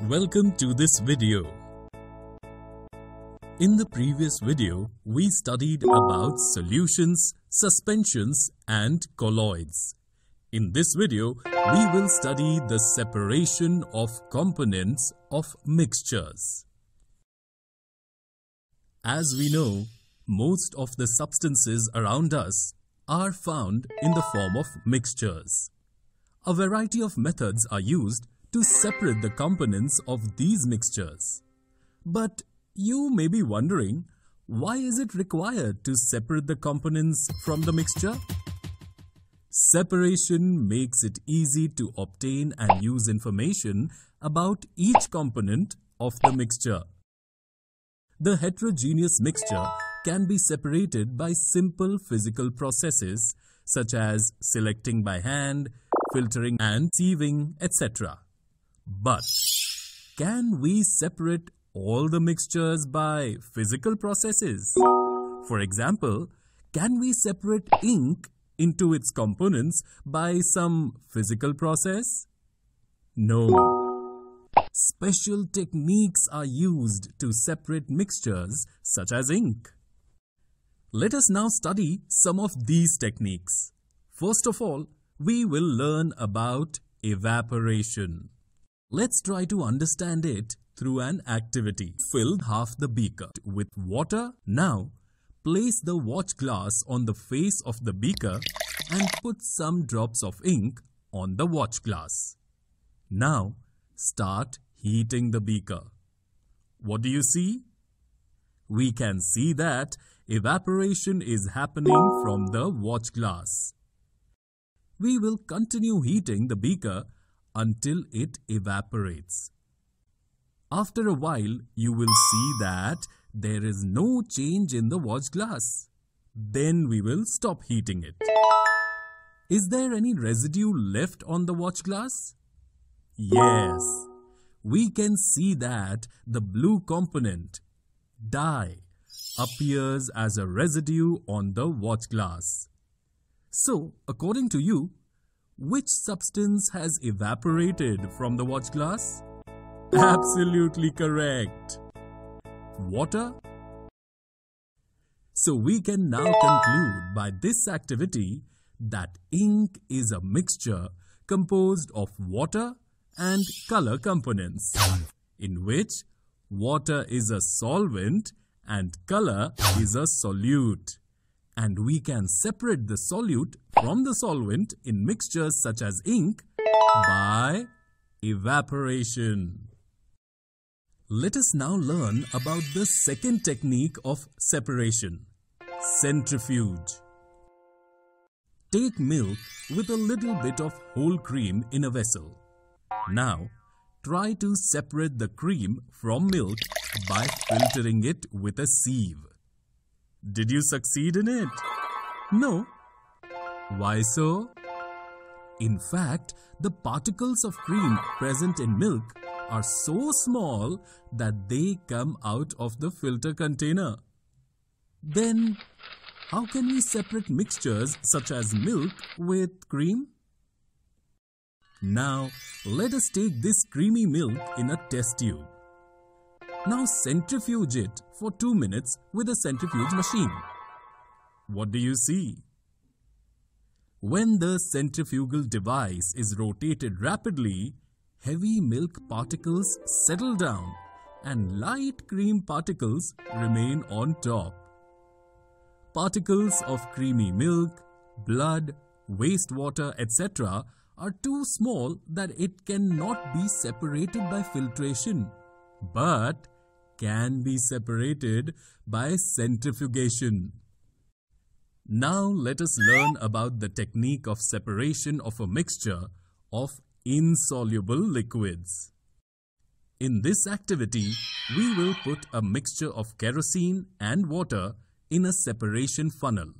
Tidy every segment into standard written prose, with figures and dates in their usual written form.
Welcome to this video. In the previous video, we studied about solutions, suspensions and colloids. In this video, we will study the separation of components of mixtures. As we know, most of the substances around us are found in the form of mixtures. A variety of methods are used to separate the components of these mixtures. But you may be wondering, why is it required to separate the components from the mixture? Separation makes it easy to obtain and use information about each component of the mixture. The heterogeneous mixture can be separated by simple physical processes such as selecting by hand, filtering and sieving, etc. But can we separate all the mixtures by physical processes? For example, can we separate ink into its components by some physical process? No. Special techniques are used to separate mixtures such as ink. Let us now study some of these techniques. First of all, we will learn about evaporation. Let's try to understand it through an activity. Fill half the beaker with water. Now, place the watch glass on the face of the beaker and put some drops of ink on the watch glass. Now, start heating the beaker. What do you see? We can see that evaporation is happening from the watch glass. We will continue heating the beaker until it evaporates. After a while, you will see that there is no change in the watch glass. Then we will stop heating it. Is there any residue left on the watch glass? Yes. We can see that the blue component, dye, appears as a residue on the watch glass. So, according to you, which substance has evaporated from the watch glass? Absolutely correct. Water? So we can now conclude by this activity that ink is a mixture composed of water and color components, in which water is a solvent and color is a solute. And we can separate the solute from the solvent in mixtures such as ink by evaporation. Let us now learn about the second technique of separation, centrifuge. Take milk with a little bit of whole cream in a vessel. Now, try to separate the cream from milk by filtering it with a sieve. Did you succeed in it? No. Why so? In fact, the particles of cream present in milk are so small that they come out of the filter container. Then, how can we separate mixtures such as milk with cream? Now, let us take this creamy milk in a test tube. Now centrifuge it for 2 minutes with a centrifuge machine. What do you see? When the centrifugal device is rotated rapidly, heavy milk particles settle down and light cream particles remain on top. Particles of creamy milk, blood, wastewater, etc. are too small that it cannot be separated by filtration, but can be separated by centrifugation. Now let us learn about the technique of separation of a mixture of insoluble liquids. In this activity, we will put a mixture of kerosene and water in a separation funnel.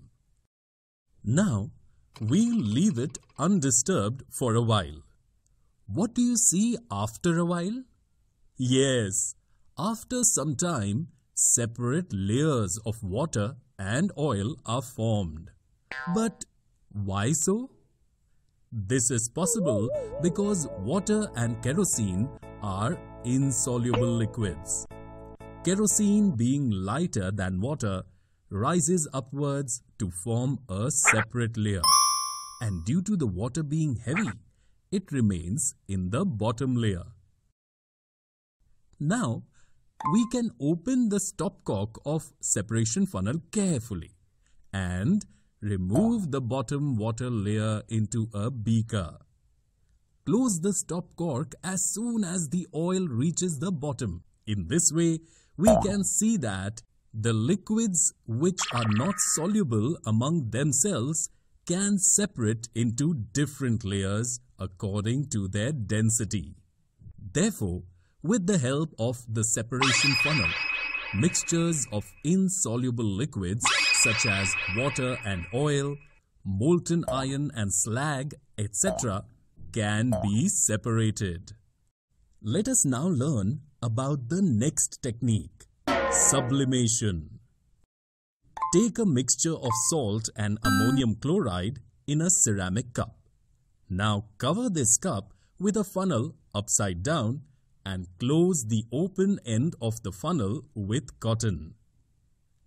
Now, we'll leave it undisturbed for a while. What do you see after a while? Yes, after some time, separate layers of water and oil are formed. But why so? This is possible because water and kerosene are insoluble liquids. Kerosene, being lighter than water, rises upwards to form a separate layer. And due to the water being heavy, it remains in the bottom layer. Now, we can open the stopcock of separation funnel carefully and remove the bottom water layer into a beaker. Close the stopcock as soon as the oil reaches the bottom. In this way, we can see that the liquids which are not soluble among themselves can separate into different layers according to their density. Therefore, with the help of the separation funnel, mixtures of insoluble liquids such as water and oil, molten iron and slag, etc. can be separated. Let us now learn about the next technique, sublimation. Take a mixture of salt and ammonium chloride in a ceramic cup. Now cover this cup with a funnel upside down and close the open end of the funnel with cotton.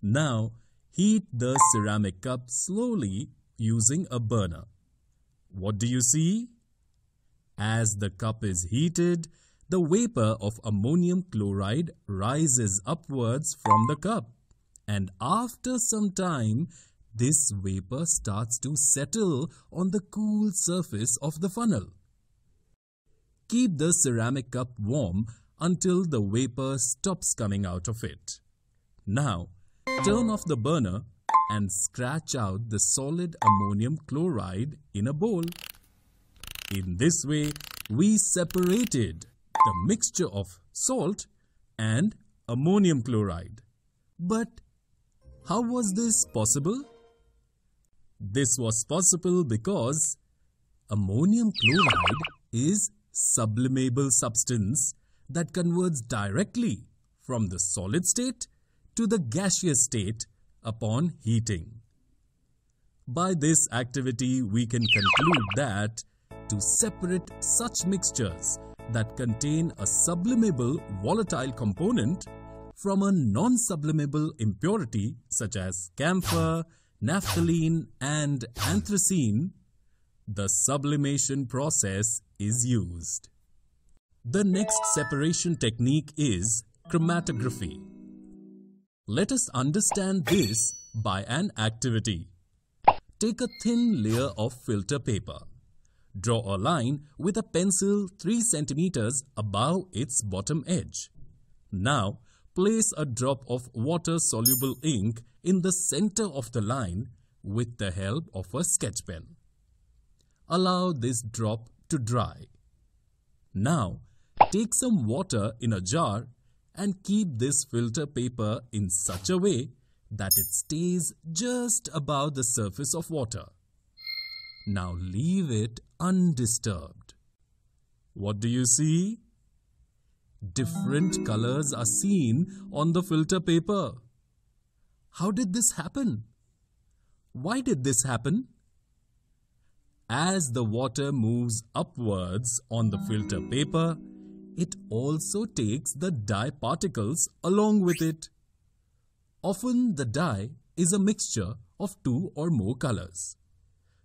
Now heat the ceramic cup slowly using a burner. What do you see? As the cup is heated, the vapor of ammonium chloride rises upwards from the cup, and after some time, this vapor starts to settle on the cool surface of the funnel. Keep the ceramic cup warm until the vapor stops coming out of it. Now, turn off the burner and scratch out the solid ammonium chloride in a bowl. In this way, we separated the mixture of salt and ammonium chloride. But how was this possible? This was possible because ammonium chloride is sublimable substance that converts directly from the solid state to the gaseous state upon heating. By this activity, we can conclude that to separate such mixtures that contain a sublimable volatile component from a non-sublimable impurity such as camphor, naphthalene and anthracene, the sublimation process is used. The next separation technique is chromatography. Let us understand this by an activity. Take a thin layer of filter paper. Draw a line with a pencil 3 centimeters above its bottom edge. Now, place a drop of water-soluble ink in the center of the line with the help of a sketch pen. Allow this drop to dry. Now, take some water in a jar and keep this filter paper in such a way that it stays just above the surface of water. Now leave it undisturbed. What do you see? Different colors are seen on the filter paper. How did this happen? Why did this happen? As the water moves upwards on the filter paper, it also takes the dye particles along with it. Often the dye is a mixture of 2 or more colors.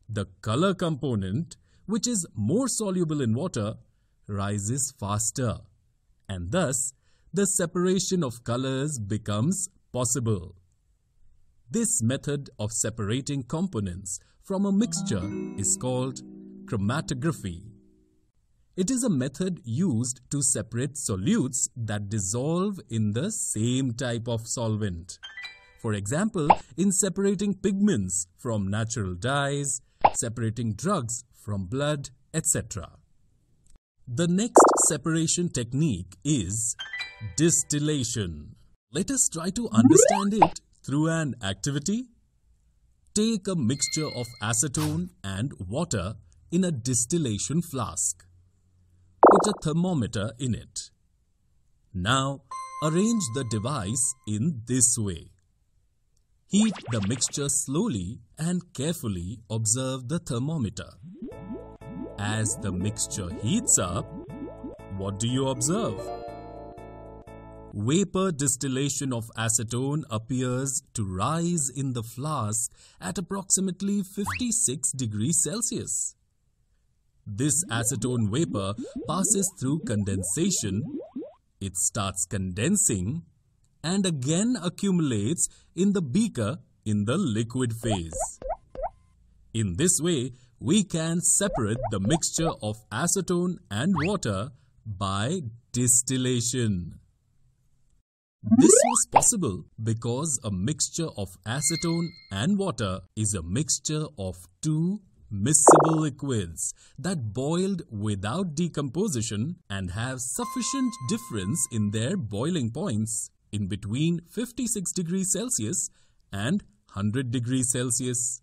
The color component, which is more soluble in water, rises faster, and thus the separation of colors becomes possible. This method of separating components from a mixture is called chromatography. It is a method used to separate solutes that dissolve in the same type of solvent. For example, in separating pigments from natural dyes, separating drugs from blood, etc. The next separation technique is distillation. Let us try to understand it through an activity. Take a mixture of acetone and water in a distillation flask. Put a thermometer in it. Now, arrange the device in this way. Heat the mixture slowly and carefully observe the thermometer. As the mixture heats up, what do you observe? vapor distillation of acetone appears to rise in the flask at approximately 56 degrees Celsius. This acetone vapor passes through condensation, it starts condensing and again accumulates in the beaker in the liquid phase. In this way, we can separate the mixture of acetone and water by distillation. This was possible because a mixture of acetone and water is a mixture of two miscible liquids that boiled without decomposition and have sufficient difference in their boiling points in between 56 degrees Celsius and 100 degrees Celsius.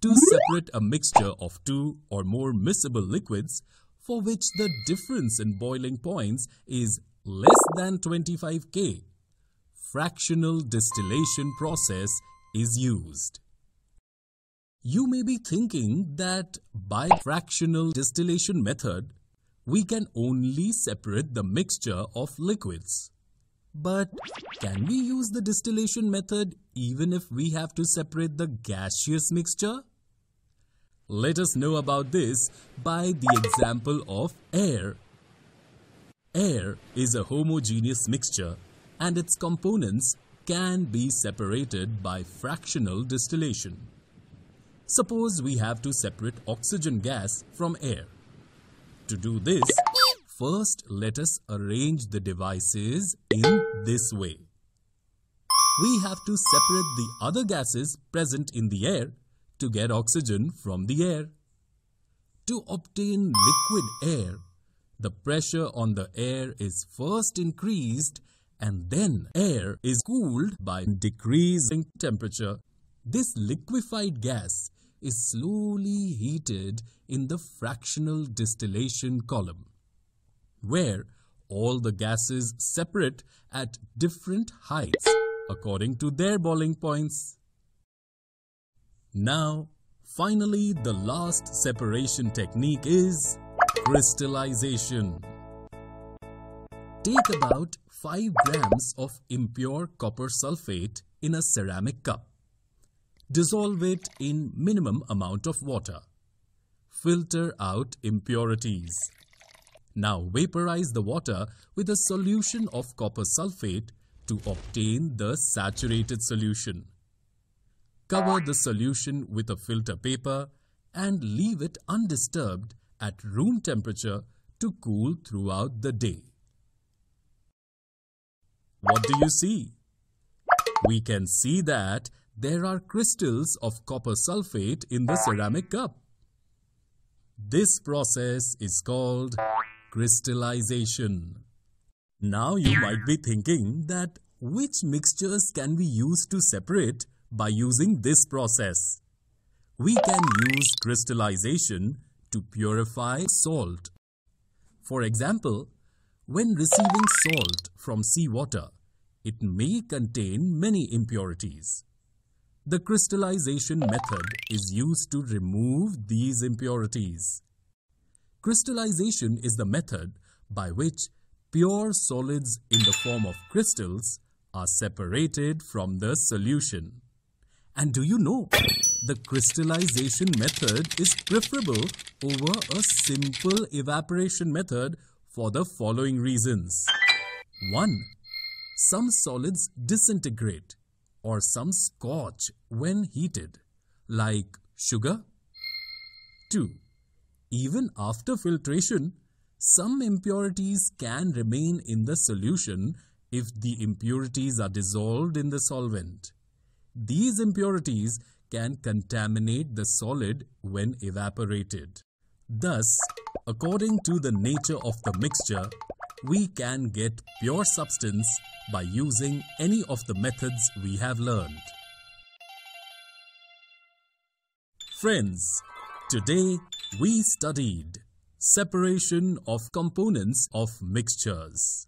To separate a mixture of two or more miscible liquids for which the difference in boiling points is less than 25 K, fractional distillation process is used. You may be thinking that by fractional distillation method, we can only separate the mixture of liquids. But can we use the distillation method even if we have to separate the gaseous mixture? Let us know about this by the example of air. Air is a homogeneous mixture and its components can be separated by fractional distillation. Suppose we have to separate oxygen gas from air. To do this, first let us arrange the devices in this way. We have to separate the other gases present in the air to get oxygen from the air. To obtain liquid air, the pressure on the air is first increased and then air is cooled by decreasing temperature. This liquefied gas is slowly heated in the fractional distillation column, where all the gases separate at different heights according to their boiling points. Now, finally, the last separation technique is crystallization. Take about 5 grams of impure copper sulfate in a ceramic cup. Dissolve it in minimum amount of water. Filter out impurities. Now vaporize the water with a solution of copper sulfate to obtain the saturated solution. Cover the solution with a filter paper and leave it undisturbed at room temperature to cool throughout the day. What do you see? We can see that there are crystals of copper sulfate in the ceramic cup. This process is called crystallization. Now you might be thinking that which mixtures can we use to separate by using this process? We can use crystallization to purify salt. For example, when receiving salt from seawater, it may contain many impurities. The crystallization method is used to remove these impurities. Crystallization is the method by which pure solids in the form of crystals are separated from the solution. And do you know, the crystallization method is preferable over a simple evaporation method for the following reasons. 1. Some solids disintegrate or some scorch when heated, like sugar. 2. Even after filtration, some impurities can remain in the solution if the impurities are dissolved in the solvent. These impurities can contaminate the solid when evaporated. Thus, according to the nature of the mixture, we can get pure substance by using any of the methods we have learned. Friends, today we studied separation of components of mixtures.